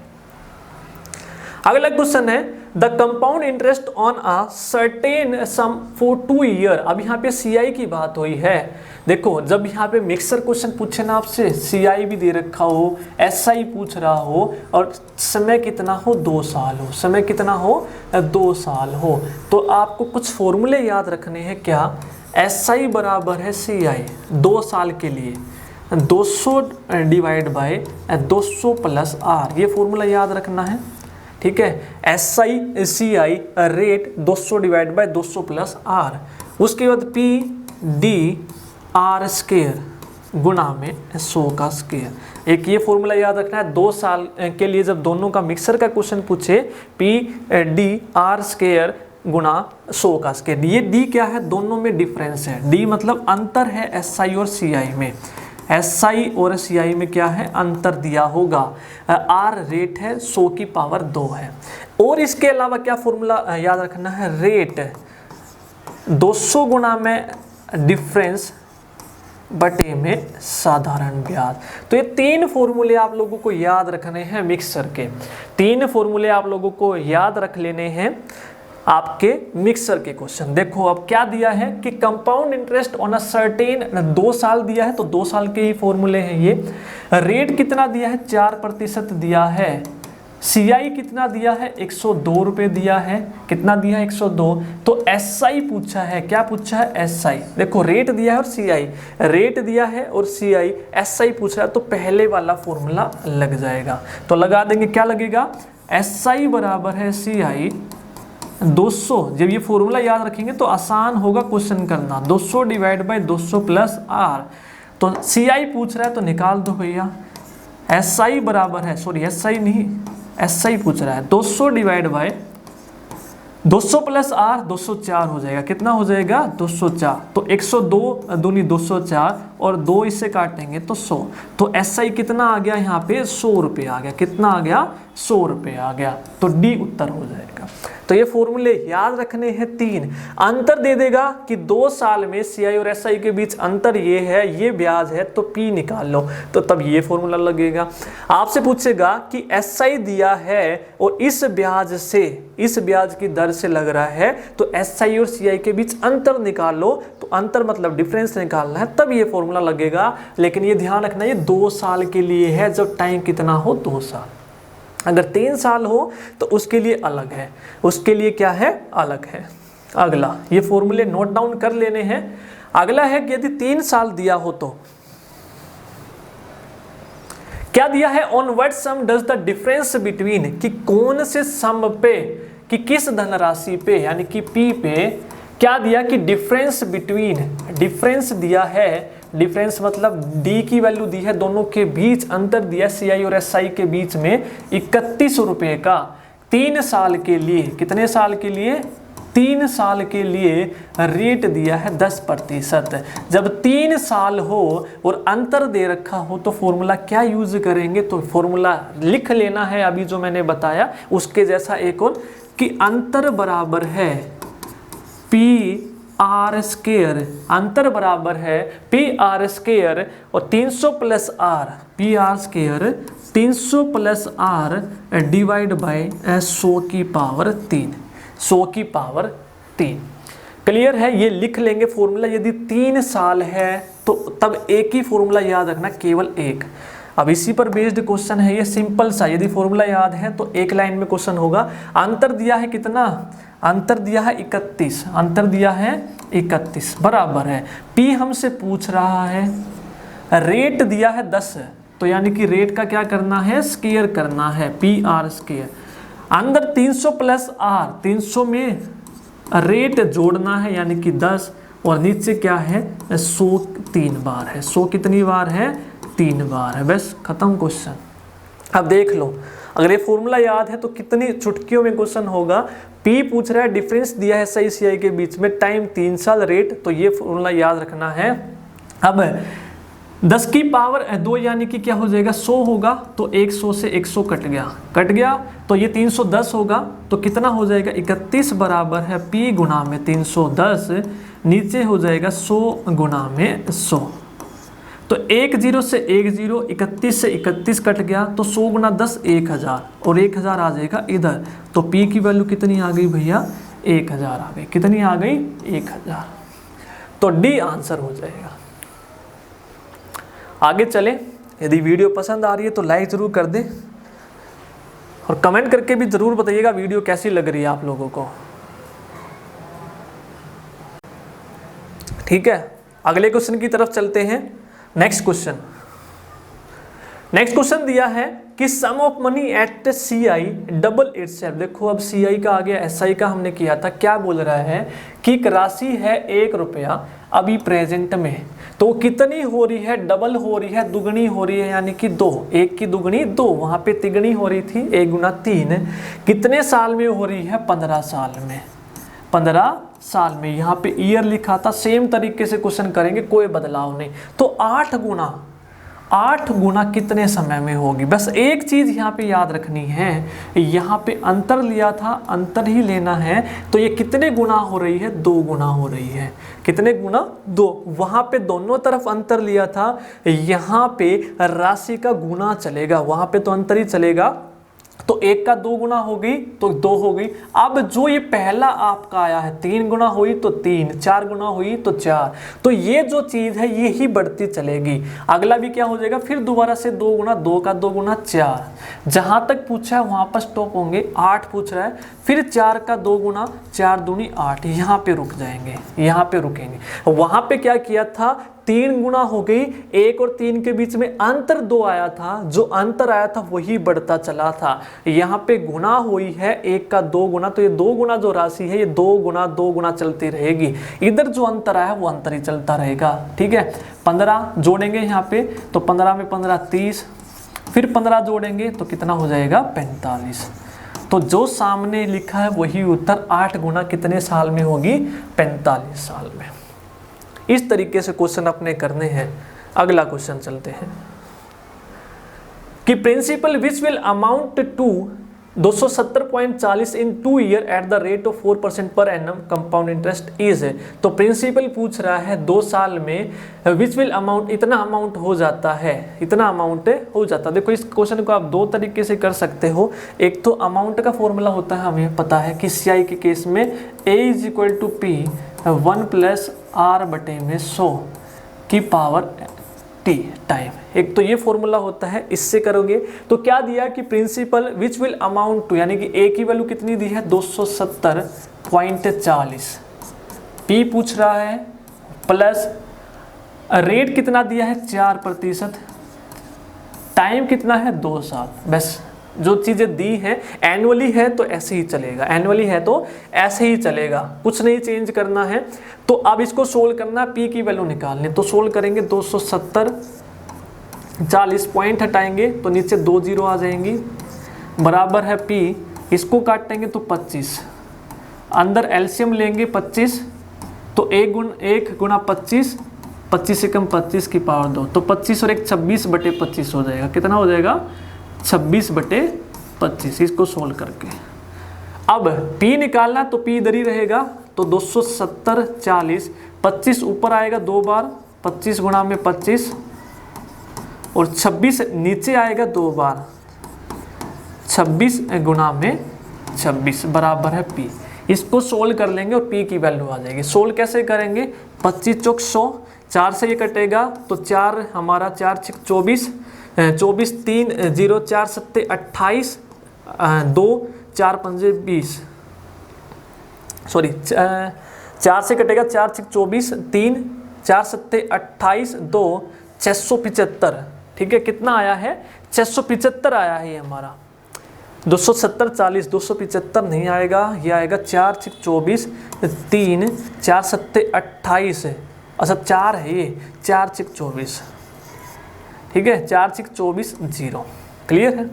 A: अगला क्वेश्चन है the compound interest on a certain some for 2 year. अब यहाँ पे CI की बात हुई है। देखो, जब यहाँ पे मिक्सर क्वेश्चन पूछे ना आपसे, CI भी दे रखा हो, SI पूछ रहा हो और समय कितना हो? 2 साल हो, समय कितना हो? 2 साल हो, तो आपको कुछ फॉर्मूले याद रखने हैं। क्या? SI बराबर है CI 2 साल के लिए 200 डिवाइड बाय 200 प्लस R, ये फॉर्मूला याद रखना है। ठीक है, SI CI rate 200 divide by 200 plus R, उसके बाद PD R स्केयर गुना में 100 का स्केयर। एक ये फॉर्मूला याद रखना है। 2 साल के लिए जब दोनों का मिक्सर का क्वेश्चन पूछे, PD R स्केयर गुना 100 का स्केयर। ये D क्या है? दोनों में डिफरेंस है। D मतलब अंतर है SI और CI में। SI और CI में क्या है? अंतर दिया होगा। R रेट है, 100 की पावर 2 है। और इसके अलावा क्या फॉर्मूला याद रखना है? रेट 200 गुना में डिफरेंस बटे में साधारण ब्याज। तो ये 3 फॉर्मूले आप लोगों को याद रखने हैं मिक्सर के। 3 फॉर्मूले आप लोगों को याद रख लेने हैं आपके मिक्सर के क्वेश्चन। देखो अब क्या दिया है कि compound interest on a certain, 2 साल दिया है तो 2 साल के ही फॉर्मूले हैं ये। रेट कितना दिया है? 4% दिया है। CI कितना दिया है? 102 रुपये दिया है। कितना दिया है? 102। तो SI पूछा है। क्या पूछा है? SI। देखो रेट दिया है और CI, रेट दिया है और CI, SI पूछा है, तो पहले वाला फॉर्मूला लग जाएगा। तो लगा देंगे, क्या लगेगा? SI बराबर है CI 200। जब ये फॉर्मूला याद रखेंगे तो आसान होगा क्वेश्चन करना। 200 डिवाइड बाय 200 प्लस R, तो CI पूछ रहा है तो निकाल दो भैया। SI बराबर है, सॉरी SI नहीं, SI पूछ रहा है, 200 डिवाइड बाय 200 प्लस R 204 हो जाएगा। कितना हो जाएगा? 204। तो 102 दूनी 204 और 2 इससे काटेंगे तो 100। तो SI कितना आ गया यहाँ पे? 100 रुपये आ गया। कितना आ गया? 100 रुपये आ गया। तो D उत्तर हो जाएगा। तो ये फॉर्मूले याद रखने हैं 3। अंतर दे देगा कि 2 साल में CI और SI के बीच अंतर ये है, ये ब्याज है, तो P निकाल लो, तो तब ये फॉर्मूला लगेगा। आपसे पूछेगा कि SI दिया है और इस ब्याज से, इस ब्याज की दर से लग रहा है, तो SI और CI के बीच अंतर निकाल लो। तो अंतर मतलब डिफरेंस निकालना है, तब ये फॉर्मूला लगेगा। लेकिन ये ध्यान रखना, ये 2 साल के लिए है, जब टाइम कितना हो? 2 साल। अगर 3 साल हो तो उसके लिए अलग है, उसके लिए क्या है? अलग है। अगला ये फॉर्मूले नोट डाउन कर लेने हैं। अगला है कि यदि 3 साल दिया हो तो क्या दिया है? On what sum does the difference between, कि कौन से सम पे, कि किस धनराशि पे, यानी कि P पे क्या दिया कि डिफरेंस बिटवीन, डिफरेंस दिया है। डिफरेंस मतलब D की वैल्यू दी है, दोनों के बीच अंतर दिया CI और SI के बीच में 31 रुपये का 3 साल के लिए। कितने साल के लिए? 3 साल के लिए रेट दिया है 10%। जब 3 साल हो और अंतर दे रखा हो तो फॉर्मूला क्या यूज करेंगे? तो फॉर्मूला लिख लेना है अभी जो मैंने बताया, उसके जैसा एक और कि अंतर बराबर है पी आर स्केयर, अंतर बराबर है पी आर स्केयर और 300 plus R, P R square 300 plus R divide by 100 की पावर 3, 100 की पावर 3। क्लियर है? ये लिख लेंगे फॉर्मूला। यदि 3 साल है तो तब एक ही फॉर्मूला याद रखना, केवल एक। अब इसी पर बेस्ड क्वेश्चन है ये, सिंपल सा। यदि फॉर्मूला याद है तो एक लाइन में क्वेश्चन होगा। अंतर दिया है कितना? अंतर दिया है 31, अंतर दिया है 31 बराबर है पी हमसे पूछ रहा है, रेट दिया है 10, तो यानी कि रेट का क्या करना है? स्केयर करना है, पी आर स्केयर। अंदर 300 प्लस आर, 300 में रेट जोड़ना है यानी कि 10, और नीचे क्या है? 100 3 बार है। 100 कितनी बार है? 3 बार है। बस खत्म क्वेश्चन। अब देख लो, अगर ये फॉर्मूला याद है तो कितनी चुटकियों में क्वेश्चन होगा। पी पूछ रहा है, डिफरेंस दिया है SI CI के बीच में, टाइम 3 साल, रेट, तो ये फॉर्मूला याद रखना है। अब 10 की पावर 2 यानी कि क्या हो जाएगा? 100 होगा, तो 100 से 100 कट गया तो ये 310 होगा, तो कितना हो जाएगा? 31 बराबर है P गुना में 310, नीचे हो जाएगा 100 गुना में 100, तो 10 से 10, 31 से 31 कट गया, तो 100 गुना 10 1000, और 1000 आ जाएगा इधर, तो P की वैल्यू कितनी आ गई भैया? 1000 आ गई। कितनी आ गई? 1000। तो डी आंसर हो जाएगा। आगे चले। यदि वीडियो पसंद आ रही है तो लाइक ज़रूर कर दें और कमेंट करके भी ज़रूर बताइएगा वीडियो कैसी लग रही है आप लोगों को। ठीक है, अगले क्वेश्चन की तरफ चलते हैं। नेक्स्ट क्वेश्चन दिया है कि sum of money at CI double itself. देखो अब CI का आ गया, SI का हमने किया था। क्या बोल रहा है कि एक राशि है 1 रुपया अभी प्रेजेंट में, तो कितनी हो रही है? डबल हो रही है, दुगनी हो रही है, यानी कि 2, 1 की दुगनी 2, वहां पे तिगनी हो रही थी 1 गुना 3। कितने साल में हो रही है? 15 साल में। 15 साल में। यहाँ पे ईयर लिखा था, सेम तरीके से क्वेश्चन करेंगे, कोई बदलाव नहीं। तो 8 गुना कितने समय में होगी? बस एक चीज यहाँ पे याद रखनी है, यहाँ पे अंतर लिया था, अंतर ही लेना है। तो ये कितने गुना हो रही है? 2 गुना हो रही है। कितने गुना? 2। वहां पे दोनों तरफ अंतर लिया था, यहाँ पे राशि का गुना चलेगा, वहां पे तो अंतर ही चलेगा। तो 1 का 2 गुना हो गई तो 2 हो गई। अब जो ये पहला आपका आया है 3 गुना हुई तो 3, 4 गुना हुई तो 4, तो ये जो चीज है ये ही बढ़ती चलेगी। अगला भी क्या हो जाएगा? फिर दोबारा से 2 गुना, 2 का 2 गुना 4, जहां तक पूछा है वहां पर स्टॉप होंगे। 8 पूछ रहा है, फिर 4 का 2 गुना, 4 दूनी 8, यहाँ पे रुक जाएंगे, यहाँ पे रुकेंगे। वहां पे क्या किया था? 3 गुना हो गई, 1 और 3 के बीच में अंतर 2 आया था, जो अंतर आया था वही बढ़ता चला था। यहाँ पे गुना हुई है 1 का 2 गुना, तो ये 2 गुना जो राशि है ये 2 गुना चलती रहेगी। इधर जो अंतर आया वो अंतर ही चलता रहेगा। ठीक है, 15 जोड़ेंगे यहाँ पे, तो 15 में 15 30, फिर 15 जोड़ेंगे तो कितना हो जाएगा? 45। तो जो सामने लिखा है वही उत्तर। 8 गुना कितने साल में होगी? 45 साल में। इस तरीके से क्वेश्चन अपने करने हैं। अगला क्वेश्चन चलते हैं कि principal which will amount to 270.40 in 2 year at the rate of 4% per annum compound interest is. तो प्रिंसिपल पूछ रहा है 2 साल में विच विल अमाउंट, इतना अमाउंट हो जाता है, इतना अमाउंट हो जाता है। देखो इस क्वेश्चन को आप 2 तरीके से कर सकते हो। एक तो अमाउंट का फॉर्मूला होता है, हमें पता है कि CI के केस में A is equal to P 1 plus R बटे में 100 की पावर T टाइम। एक तो ये फॉर्मूला होता है, इससे करोगे तो क्या दिया कि principal which will amount to, यानी कि A की वैल्यू कितनी दी है? 270.40। P पूछ रहा है, प्लस रेट कितना दिया है? 4%, टाइम कितना है? 2 साल। बस जो चीज़ें दी हैं, एनुअली है तो ऐसे ही चलेगा, एनुअली है तो ऐसे ही चलेगा, कुछ नहीं चेंज करना है। तो अब इसको सोल्व करना, P की वैल्यू निकालनी, तो सोल्व करेंगे 270, पॉइंट हटाएंगे तो नीचे 2 जीरो आ जाएंगी, बराबर है P, इसको काटेंगे तो 25, अंदर एलसीएम लेंगे 25, तो 1 गुना 25, 25 से कम 25 की पावर 2, तो 25 और 1 26 बटे 25 हो जाएगा। कितना हो जाएगा? 26 बटे 25। इसको सोल्व करके अब P निकालना तो P इधर ही रहेगा, तो 270 40, 25 ऊपर आएगा 2 बार, 25 गुणा में 25, और 26 नीचे आएगा 2 बार, 26 गुणा में 26 बराबर है P। इसको सोल्व कर लेंगे और P की वैल्यू आ जाएगी। सोल्व कैसे करेंगे, 25 चौक 100, 4 से ये कटेगा तो 4 हमारा 4 6 24, 24 3 0 4 7 28, 2 4 5 20, सॉरी 4 से कटेगा 4 6 24, 3 4 7 28, 2 675। ठीक है, कितना आया है, 675 आया है ये हमारा। 270 40, 275 नहीं आएगा, ये आएगा 4 6 24, 3 4 7 28, अच्छा 4 है ये, 4 6 24। ठीक है, 4 6 24 0। क्लियर है।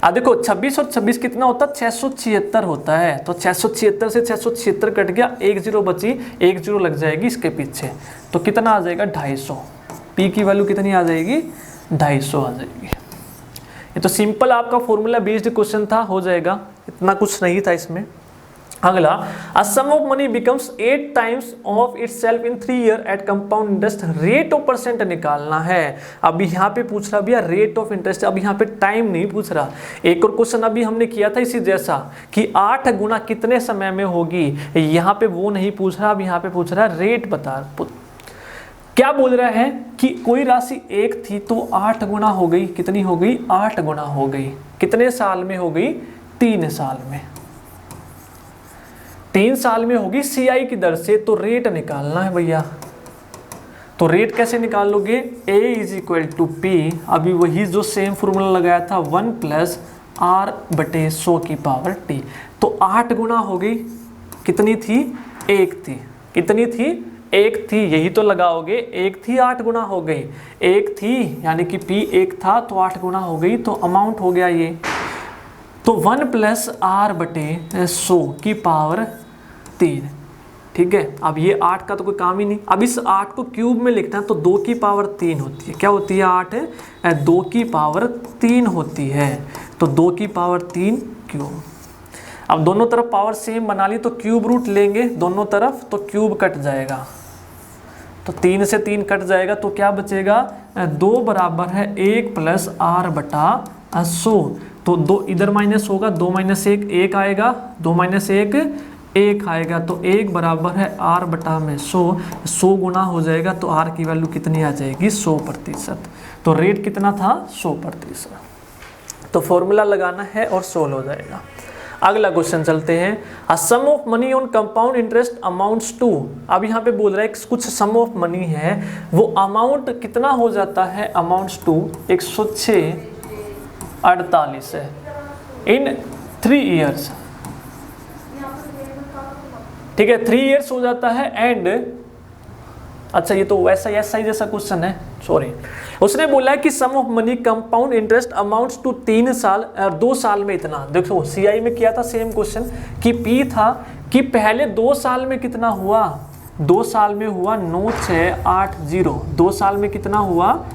A: अब देखो 26 और 26 कितना होता है, 676 होता है। तो 676 से 676 कट गया, 1 0 बची, 1 0 लग जाएगी इसके पीछे, तो कितना आ जाएगा 250। P की वैल्यू कितनी आ जाएगी, 250 आ जाएगी। ये तो सिंपल आपका फॉर्मूला बेस्ड क्वेश्चन था, हो जाएगा, इतना कुछ नहीं था इसमें। अगला, a sum of money becomes 8 times of itself in 3 year at compound interest, rate of percent निकालना है। अब यहाँ पे पूछ रहा भैया रेट ऑफ इंटरेस्ट, अब यहाँ पे टाइम नहीं पूछ रहा। एक और क्वेश्चन अभी हमने किया था इसी जैसा कि 8 गुना कितने समय में होगी, यहाँ पे वो नहीं पूछ रहा, अब यहाँ पे पूछ रहा है रेट बता। क्या बोल रहा है कि कोई राशि 1 थी तो 8 गुना हो गई, कितनी हो गई, 8 गुना हो गई, कितने साल में हो गई, 3 साल में, 3 साल में होगी CI की दर से। तो रेट निकालना है भैया, तो रेट कैसे निकालोगे, A = P, अभी वही जो सेम फॉर्मूला लगाया था 1 + R/100⁻T। तो 8 गुना हो गई, कितनी थी, 1 थी, कितनी थी, 1 थी, यही तो लगाओगे, 1 थी 8 गुना हो गई, 1 थी यानी कि P 1 था तो 8 गुना हो गई, तो अमाउंट हो गया ये। तो 1 + R/100⁻3। ठीक है, अब ये 8 का तो कोई काम ही नहीं। अब इस 8 को क्यूब में लिखना है तो 2⁻3 होती है, क्या होती है 8 2⁻3 होती है, तो 2⁻3 क्यूब। अब दोनों तरफ पावर सेम बना ली तो क्यूब रूट लेंगे दोनों तरफ, तो क्यूब कट जाएगा, तो 3 से 3 कट जाएगा, तो क्या बचेगा, 2 बराबर है 1 + R/100। तो 2 इधर माइनस होगा, 2 - 1 1 आएगा, 2 - 1 1 आएगा, तो 1 बराबर है R/100, 100 गुना हो जाएगा, तो R की वैल्यू कितनी आ जाएगी, 100%। तो रेट कितना था, 100%। तो फॉर्मूला लगाना है और सोल्व हो जाएगा। अगला क्वेश्चन चलते हैं, a sum of money on compound interest amounts to. अब यहाँ पे बोल रहा है कुछ सम ऑफ मनी है, वो अमाउंट कितना हो जाता है, अमाउंट्स टू 106.48 है इन 3 ईयर्स। ठीक है, 3 ईयर्स हो जाता है एंड, अच्छा ये तो वैसा ऐसा ही जैसा क्वेश्चन है, सॉरी। उसने बोला है कि sum of money compound interest amounts to 3 साल और 2 साल में इतना। देखो CI में किया था सेम क्वेश्चन कि P था कि पहले 2 साल में कितना हुआ, 2 साल में हुआ 9680, 2 साल में कितना हुआ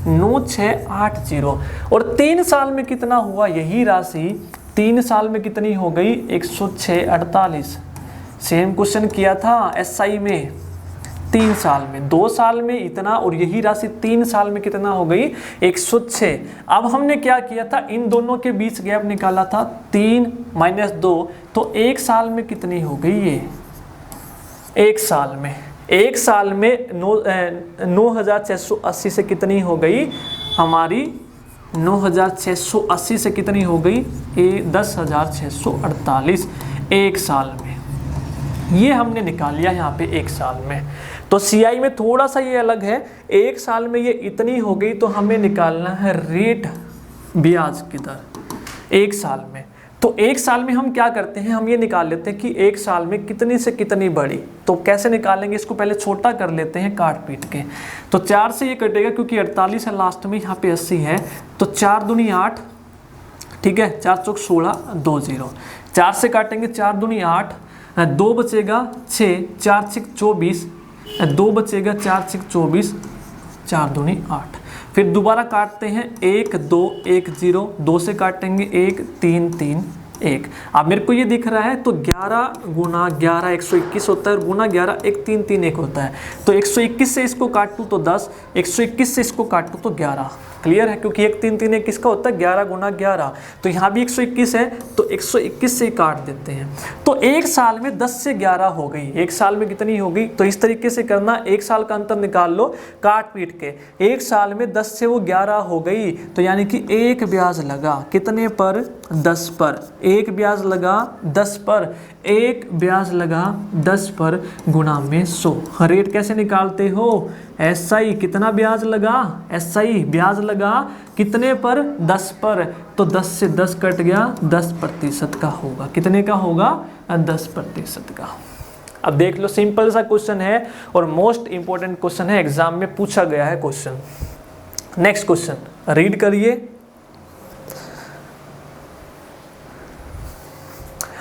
A: 9680, और 3 साल में कितना हुआ, यही राशि 3 साल में कितनी हो गई 106.48। सेम क्वेश्चन किया था SI में 3 साल में, 2 साल में इतना, और यही राशि 3 साल में कितना हो गई 106। अब हमने क्या किया था, इन दोनों के बीच गैप निकाला था 3 - 2, तो 1 साल में कितनी हो गई ये, 1 साल में, 1 साल में 9680 से कितनी हो गई हमारी, 9680 से कितनी हो गई 10,648 1 साल में। ये हमने निकाल लिया यहाँ पे 1 साल में। तो CI में थोड़ा सा ये अलग है, 1 साल में ये इतनी हो गई, तो हमें निकालना है रेट ब्याज की दर 1 साल में। तो 1 साल में हम क्या करते हैं, हम ये निकाल लेते हैं कि 1 साल में कितनी से कितनी बढ़ी। तो कैसे निकालेंगे, इसको पहले छोटा कर लेते हैं काट पीट के। तो 4 से ये कटेगा क्योंकि 48 है लास्ट में, यहाँ पे 80 है, तो 4 दूनी 8, ठीक है, 4 चौक 16 2 0, 4 से काटेंगे 4 दूनी 8, 2 बचेगा 6, 4 6 24, 2 बचेगा 4 6 24, 4 दूनी 8। फिर दोबारा काटते हैं 1 2 1 0, 2 से काटेंगे 1 3 3 1। अब मेरे को ये दिख रहा है तो 11 गुना 11 121 होता है और गुना 11 1 3 3 1 होता है। तो 121 से इसको काटूँ तो 10, 121 से इसको काटूँ तो 11। क्लियर है, क्योंकि 1 3 3 1 किसका होता है 11 गुना 11। तो यहाँ भी 121 है तो 121 से ही काट देते हैं। तो एक साल में 10 से 11 हो गई, एक साल में कितनी हो गई। तो इस तरीके से करना, एक साल का अंतर निकाल लो काट पीट के। एक साल में 10 से वो 11 हो गई, तो यानी कि एक ब्याज लगा कितने पर 10 पर, एक ब्याज लगा 10 पर, एक ब्याज लगा 10 पर गुणा में 100। रेट कैसे निकालते हो, SI कितना ब्याज लगा, SI ब्याज लगा कितने पर 10 पर, तो 10 से 10 कट गया 10% का होगा। कितने का होगा 10% का। अब देख लो सिंपल सा क्वेश्चन है और मोस्ट इंपॉर्टेंट क्वेश्चन है, एग्जाम में पूछा गया है क्वेश्चन। नेक्स्ट क्वेश्चन रीड करिए।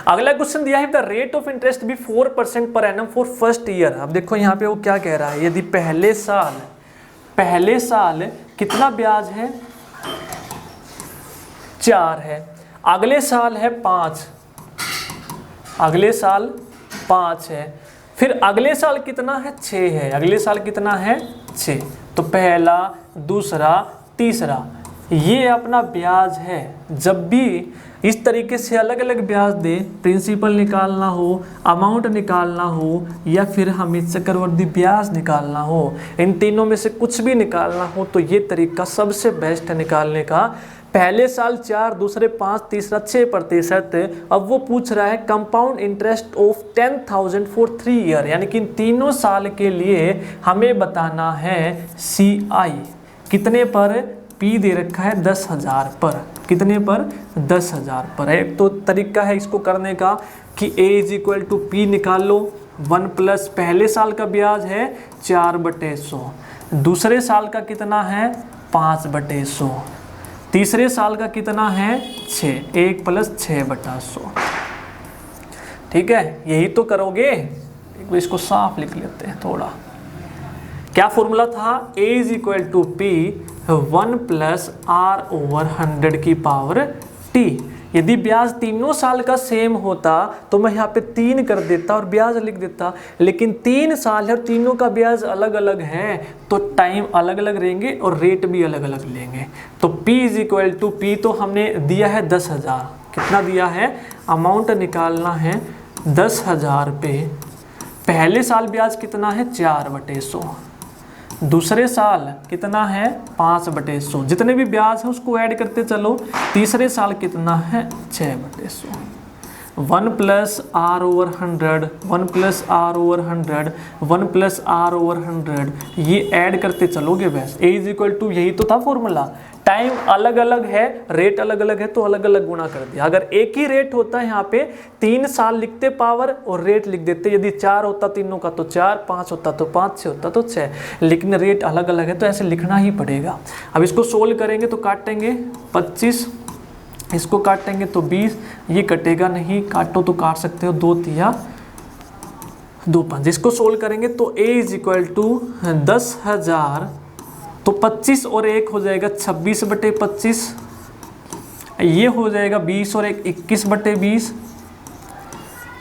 A: अगला क्वेश्चन दिया है the rate of interest be 4% per annum for first year. अब देखो यहाँ पे वो क्या कह रहा है, यदि पहले साल कितना ब्याज है 4 है, अगले साल है 5, अगले साल 5 है, फिर अगले साल कितना है 6 है, अगले साल कितना है 6। तो पहला, दूसरा, तीसरा ये अपना ब्याज है। जब भी इस तरीके से अलग अलग ब्याज दे, प्रिंसिपल निकालना हो, अमाउंट निकालना हो या फिर हमें चक्रवृद्धि ब्याज निकालना हो, इन तीनों में से कुछ भी निकालना हो तो ये तरीका सबसे बेस्ट है निकालने का। पहले साल 4, दूसरे 5, तीसरा 6%। अब वो पूछ रहा है compound interest of 10,000 for 3 year, यानी कि इन तीनों साल के लिए हमें बताना है CI कितने पर, P दे रखा है 10,000 पर, कितने पर 10,000 पर। एक तो तरीका है इसको करने का कि A = P निकाल लो। 1 प्लस पहले साल का ब्याज है 4/100, दूसरे साल का कितना है 5/100, तीसरे साल का कितना है 6, 1 प्लस 6/100। ठीक है, यही तो करोगे। इसको साफ लिख लेते हैं थोड़ा। क्या फॉर्मूला था, A = P 1 + R/100⁻T। यदि ब्याज तीनों साल का सेम होता तो मैं यहाँ पे 3 कर देता और ब्याज लिख देता, लेकिन 3 साल है और तीनों का ब्याज अलग अलग है तो टाइम अलग अलग रहेंगे और रेट भी अलग अलग लेंगे। तो P = P तो हमने दिया है 10,000, कितना दिया है, अमाउंट निकालना है 10,000 पे। पहले साल ब्याज कितना है 4/100, दूसरे साल कितना है 5/100, जितने भी ब्याज है उसको ऐड करते चलो। तीसरे साल कितना है 6/100। 1 + R/100, 1 + R/100, 1 + R/100 ये ऐड करते चलोगे बस। A = यही तो था फॉर्मूला। टाइम अलग अलग है, रेट अलग अलग है तो अलग अलग गुना कर दिया। अगर एक ही रेट होता है यहाँ पे 3 साल लिखते पावर और रेट लिख देते। यदि 4 होता तीनों का तो 4, 5 होता तो 5, 6 होता तो 6, लेकिन रेट अलग अलग है तो ऐसे लिखना ही पड़ेगा। अब इसको सोल्व करेंगे तो काटेंगे 25, इसको काटेंगे तो 20, ये कटेगा नहीं, काटो तो काट सकते हो 2 तिया 2 5। इसको सोल्व करेंगे तो A = 10,000, तो 25 और 1 हो जाएगा 26/25, ये हो जाएगा 20 और 1 21/20,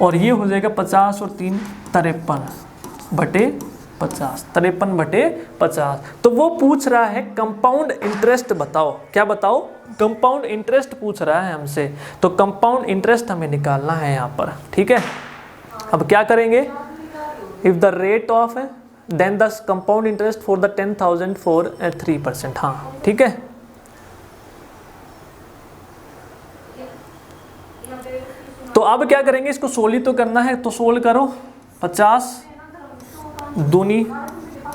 A: और ये हो जाएगा 50 और 3 53/50, 53/50। तो वो पूछ रहा है कंपाउंड इंटरेस्ट बताओ। क्या बताओ, कंपाउंड इंटरेस्ट पूछ रहा है हमसे, तो कंपाउंड इंटरेस्ट हमें निकालना है यहाँ पर। ठीक है, अब क्या करेंगे, if the rate of then the compound interest for the 10,000 for 3%। हाँ ठीक है, तो अब क्या करेंगे, इसको सोल्व ही तो करना है तो सोल्व करो। 50 दूनी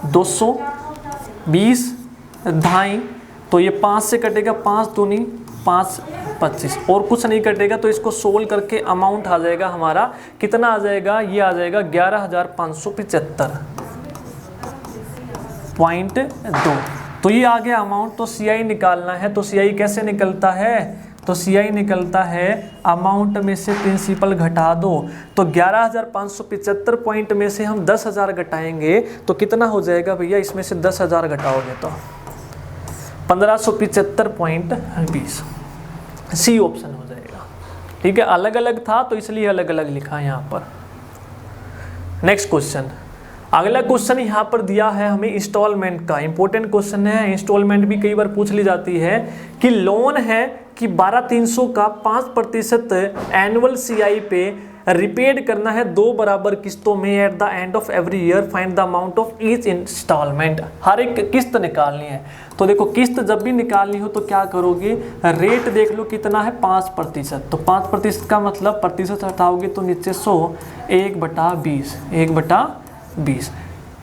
A: 200, 20 2.5, तो ये 5 से कटेगा 5 दूनी 5 25, और कुछ नहीं कटेगा। तो इसको सोल्व करके अमाउंट आ जाएगा हमारा, कितना आ जाएगा, ये आ जाएगा 11,575.2। तो ये आ गया अमाउंट। तो CI निकालना है, तो CI कैसे निकलता है, तो CI निकलता है अमाउंट में से प्रिंसिपल घटा दो। तो 11,575 पॉइंट में से हम 10,000 घटाएंगे तो कितना हो जाएगा भैया, इसमें से 10,000 घटाओगे तो 1575.20, C ऑप्शन हो जाएगा। ठीक है, अलग अलग था तो इसलिए अलग अलग लिखा है यहाँ पर। नेक्स्ट क्वेश्चन, अगला क्वेश्चन यहाँ पर दिया है हमें इंस्टॉलमेंट का। इंपॉर्टेंट क्वेश्चन है, इंस्टॉलमेंट भी कई बार पूछ ली जाती है कि लोन है कि 12,300 का 5% एनुअल CI पे रिपेड करना है 2 बराबर किस्तों में at the end of every year, find the amount of each installment. हर एक किस्त निकालनी है। तो देखो किस्त जब भी निकालनी हो तो क्या करोगे, रेट देख लो कितना है 5%। तो 5% का मतलब प्रतिशत हटाओगे तो नीचे 100, 1/20, 1/20।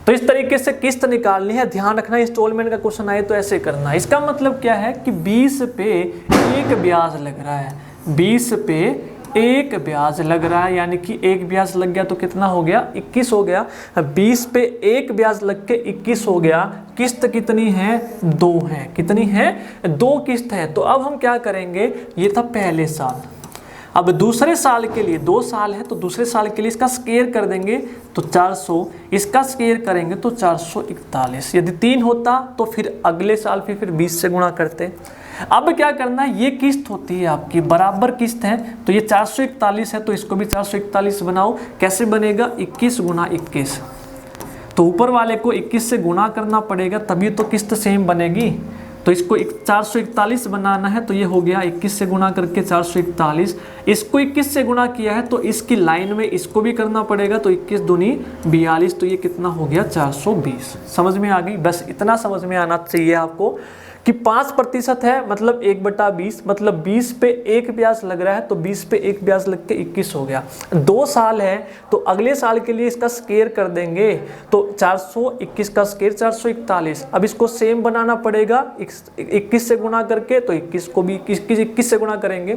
A: तो इस तरीके से किस्त निकालनी है। ध्यान रखना इंस्टॉलमेंट का क्वेश्चन आए तो ऐसे करना है। इसका मतलब क्या है कि 20 पे 1 ब्याज लग रहा है, 20 पे 1 ब्याज लग रहा है, यानी कि 1 ब्याज लग गया तो कितना हो गया, 21 हो गया। 20 पे 1 ब्याज लग के 21 हो गया। किस्त कितनी है, 2 है। कितनी है, 2 किस्त है। तो अब हम क्या करेंगे, ये था पहले साल। अब दूसरे साल के लिए 2 साल है तो दूसरे साल के लिए इसका स्केयर कर देंगे तो 400, इसका स्केयर करेंगे तो 441। यदि 3 होता तो फिर अगले साल फिर 20 से गुणा करते। अब क्या करना है, ये किस्त होती है आपकी बराबर किस्त है, तो ये 441 है तो इसको भी 441 बनाओ। कैसे बनेगा, 21 गुना 21। तो ऊपर वाले को 21 से गुणा करना पड़ेगा तभी तो किस्त सेम बनेगी। तो इसको 441 बनाना है तो ये हो गया 21 से गुणा करके 441। इसको 21 से गुणा किया है तो इसकी लाइन में इसको भी करना पड़ेगा, तो 21 दूनी 42, तो ये कितना हो गया 420। समझ में आ गई, बस इतना समझ में आना चाहिए आपको कि 5% है मतलब 1/20, मतलब 20 पे 1 ब्याज लग रहा है तो 20 पे 1 ब्याज लग के 21 हो गया। 2 साल है तो अगले साल के लिए इसका स्केयर कर देंगे तो 421 का स्केयर 441। अब इसको सेम बनाना पड़ेगा, 21 से गुणा करके, तो 21 को भी 21 से गुणा करेंगे।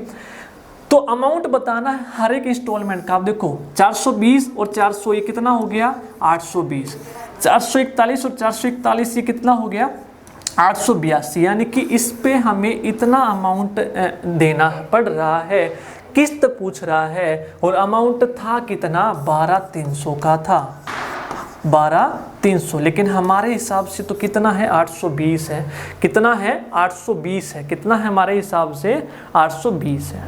A: तो अमाउंट बताना है हर एक इंस्टॉलमेंट का। आप देखो 420 और 400 ये कितना हो गया, 820। 441 और 441 ये कितना हो गया, 882। यानी कि इस पे हमें इतना अमाउंट देना पड़ रहा है, किस्त पूछ रहा है। और अमाउंट था कितना, 12,300 का था, 12,300। लेकिन हमारे हिसाब से तो कितना है, 820 है। कितना है, 820 है। कितना है हमारे हिसाब से, 820 है।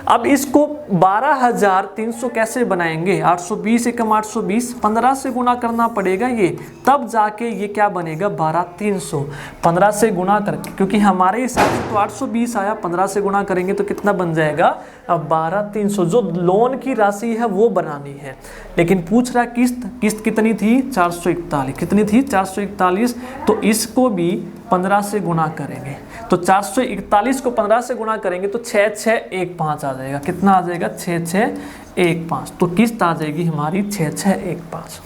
A: अब इसको 12,300 कैसे बनाएंगे, 820 एकम 820, 15 से गुणा करना पड़ेगा ये, तब जाके ये क्या बनेगा, 12,300। 15 से गुणा करके, क्योंकि हमारे हिसाब से तो 820 आया, 15 से गुणा करेंगे तो कितना बन जाएगा, अब 12,300। जो लोन की राशि है वो बनानी है, लेकिन पूछ रहा किस्त कितनी थी, 441। कितनी थी, 441। तो इसको भी 15 से गुणा करेंगे तो 441 को 15 से गुणा करेंगे तो 6615 आ जाएगा। कितना आ जाएगा, 6615। तो किस्त आ जाएगी हमारी 6615।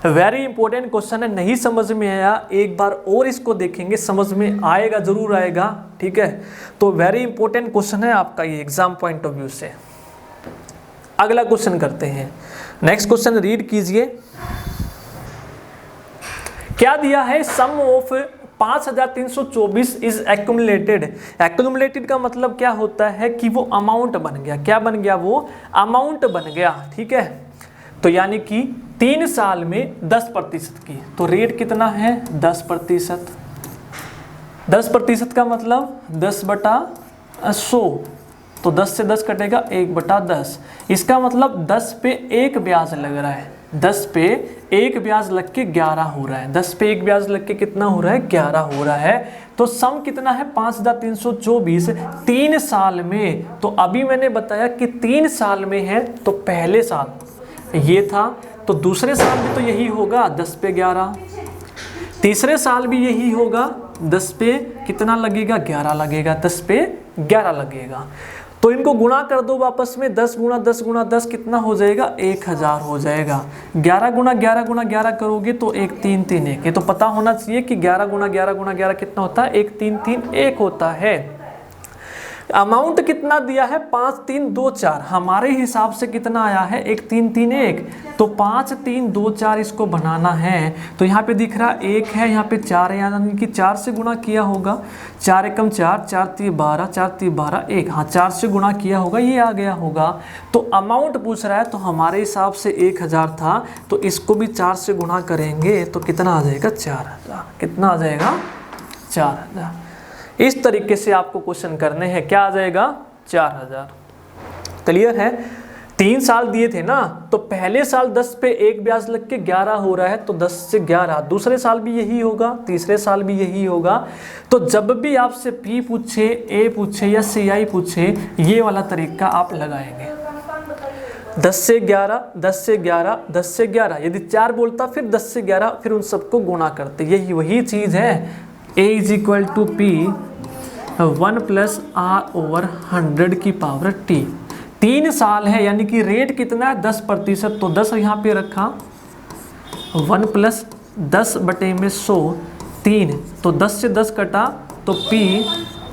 A: वेरी इंपॉर्टेंट क्वेश्चन है, नहीं समझ में आया एक बार और इसको देखेंगे, समझ में आएगा, जरूर आएगा। ठीक है, तो वेरी इंपॉर्टेंट क्वेश्चन है आपका ये एग्जाम पॉइंट ऑफ व्यू से। अगला क्वेश्चन करते हैं। नेक्स्ट क्वेश्चन रीड कीजिए। क्या दिया है, सम ऑफ 5,324 इज एक्यूमुलेटेड। एक्यूमुलेटेड का मतलब क्या होता है कि वो अमाउंट बन गया। क्या बन गया, वो अमाउंट बन गया। ठीक है, तो यानी कि 3 साल में 10% की, तो रेट कितना है, 10%। 10% का मतलब 10/100, तो 10 से 10 कटेगा 1/10। इसका मतलब 10 पे 1 ब्याज लग रहा है, 10 पे 1 ब्याज लग के 11 हो रहा है। 10 पे 1 ब्याज लग के कितना हो रहा है, 11 हो रहा है। तो सम कितना है, 5,324 3 साल में। तो अभी मैंने बताया कि 3 साल में है, तो पहले साल ये था, तो दूसरे साल भी तो यही होगा, 10 पे 11। तीसरे साल भी यही होगा, 10 पे कितना लगेगा, 11 लगेगा, 10 पे 11 लगेगा। तो इनको गुणा कर दो वापस में, 10 गुणा 10 गुणा 10 कितना हो जाएगा, 1000 हो जाएगा। 11 गुणा 11 गुणा 11 करोगे तो 1331। ये तो पता होना चाहिए कि 11 गुणा 11 गुणा 11 कितना होता है, 1331 होता है। अमाउंट कितना दिया है, 5324। हमारे हिसाब से कितना आया है, 1331। तो 5324 इसको बनाना है। तो यहाँ पे दिख रहा 1 है, यहाँ पे 4 है, यानी कि 4 से गुणा किया होगा। 4 एकम 4, 4 3 12, 4 3 12 1। हाँ, 4 से गुणा किया होगा, ये आ गया होगा। तो अमाउंट पूछ रहा है, तो हमारे हिसाब से 1000 था, तो इसको भी 4 से गुणा करेंगे तो कितना आ जाएगा, 4000। कितना आ जाएगा, 4000। इस तरीके से आपको क्वेश्चन करने हैं। क्या आ जाएगा, 4000। क्लियर है? 3 साल दिए थे ना, तो पहले साल 10 पे 1 ब्याज लग के 11 हो रहा है, तो 10 से 11, दूसरे साल भी यही होगा, तीसरे साल भी यही होगा। तो जब भी आपसे P पूछे, A पूछे या CI पूछे, ये वाला तरीका आप लगाएंगे। 10 से 11, 10 से 11, 10 से 11, यदि 4 बोलता फिर 10 से 11, फिर उन सबको गुणा करते, यही वही चीज़ है। A = P 1 + R/100 की पावर T। 3 साल है, यानी कि रेट कितना है 10%, तो 10 यहाँ पे रखा, 1 + 10/100 3, तो 10 से 10 कटा, तो P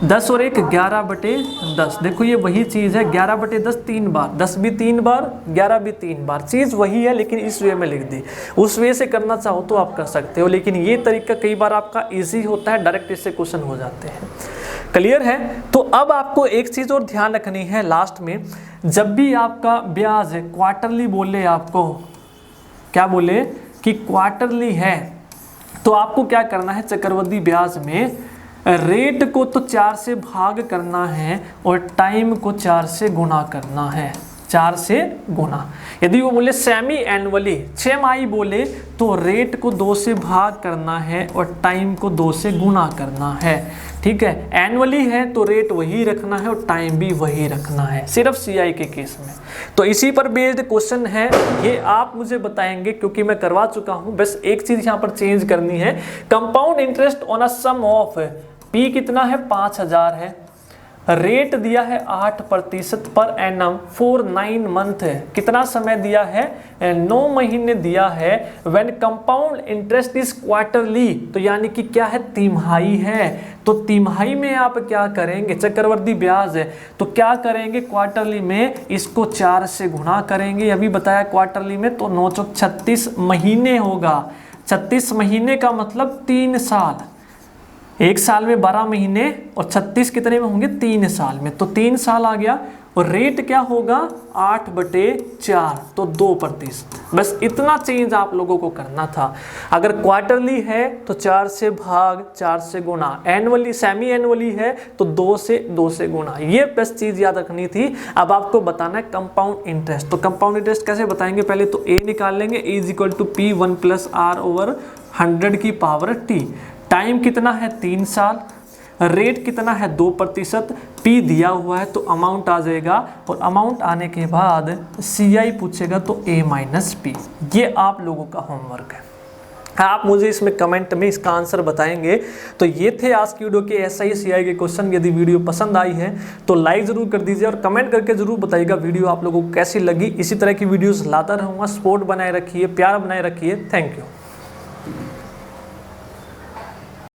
A: 10 और 1 11/10। देखो ये वही चीज़ है, 11/10 3 बार, 10 भी 3 बार, 11 भी 3 बार, चीज़ वही है, लेकिन इस वे में लिख दी। उस वे से करना चाहो तो आप कर सकते हो, लेकिन ये तरीका कई बार आपका ईजी होता है, डायरेक्ट इससे क्वेश्चन हो जाते हैं। क्लियर है? तो अब आपको एक चीज़ और ध्यान रखनी है लास्ट में, जब भी आपका ब्याज है क्वार्टरली बोले, आपको क्या बोले कि क्वार्टरली है, तो आपको क्या करना है, चक्रवृद्धि ब्याज में रेट को तो 4 से भाग करना है और टाइम को 4 से गुणा करना है, 4 से गुणा। यदि वो बोले सेमी एनुअली 6 माही बोले, तो रेट को 2 से भाग करना है और टाइम को 2 से गुणा करना है। ठीक है, एनुअली है तो रेट वही रखना है और टाइम भी वही रखना है, सिर्फ CI के केस में। तो इसी पर बेस्ड क्वेश्चन है, ये आप मुझे बताएंगे क्योंकि मैं करवा चुका हूं। बस एक चीज यहाँ पर चेंज करनी है, compound interest on a sum of P कितना है 5000 है, रेट दिया है 8% पर एनम फॉर 9 मंथ है, कितना समय दिया है 9 महीने दिया है। When compound interest is quarterly, तो यानी कि क्या है तिमाही है, तो तिमाही में आप क्या करेंगे, चक्रवृद्धि ब्याज है तो क्या करेंगे, क्वार्टरली में इसको 4 से गुणा करेंगे। अभी बताया क्वार्टरली में तो 9 चौक 36 महीने होगा, 36 महीने का मतलब 3 साल, एक साल में 12 महीने और 36 कितने में होंगे 3 साल में, तो 3 साल आ गया। और रेट क्या होगा 8/4, तो 2%। बस इतना चेंज आप लोगों को करना था। अगर क्वार्टरली है तो 4 से भाग, 4 से गुणा, एनुअली सेमी एनुअली है तो 2 से गुणा, ये बस चीज याद रखनी थी। अब आपको बताना है कंपाउंड इंटरेस्ट, तो कंपाउंड इंटरेस्ट कैसे बताएंगे, पहले तो A निकाल लेंगे, A = P 1 + R/100 की पावर T। टाइम कितना है 3 साल, रेट कितना है 2%, P दिया हुआ है तो अमाउंट आ जाएगा, और अमाउंट आने के बाद CI पूछेगा तो A - P। ये आप लोगों का होमवर्क है, आप मुझे इसमें कमेंट में इसका आंसर बताएंगे। तो ये थे आज की वीडियो के SI CI के क्वेश्चन। यदि वीडियो पसंद आई है तो लाइक ज़रूर कर दीजिए और कमेंट करके ज़रूर बताइएगा वीडियो आप लोगों को कैसी लगी। इसी तरह की वीडियोस लाता रहूँगा, सपोर्ट बनाए रखिए, प्यार बनाए रखिए। Thank you.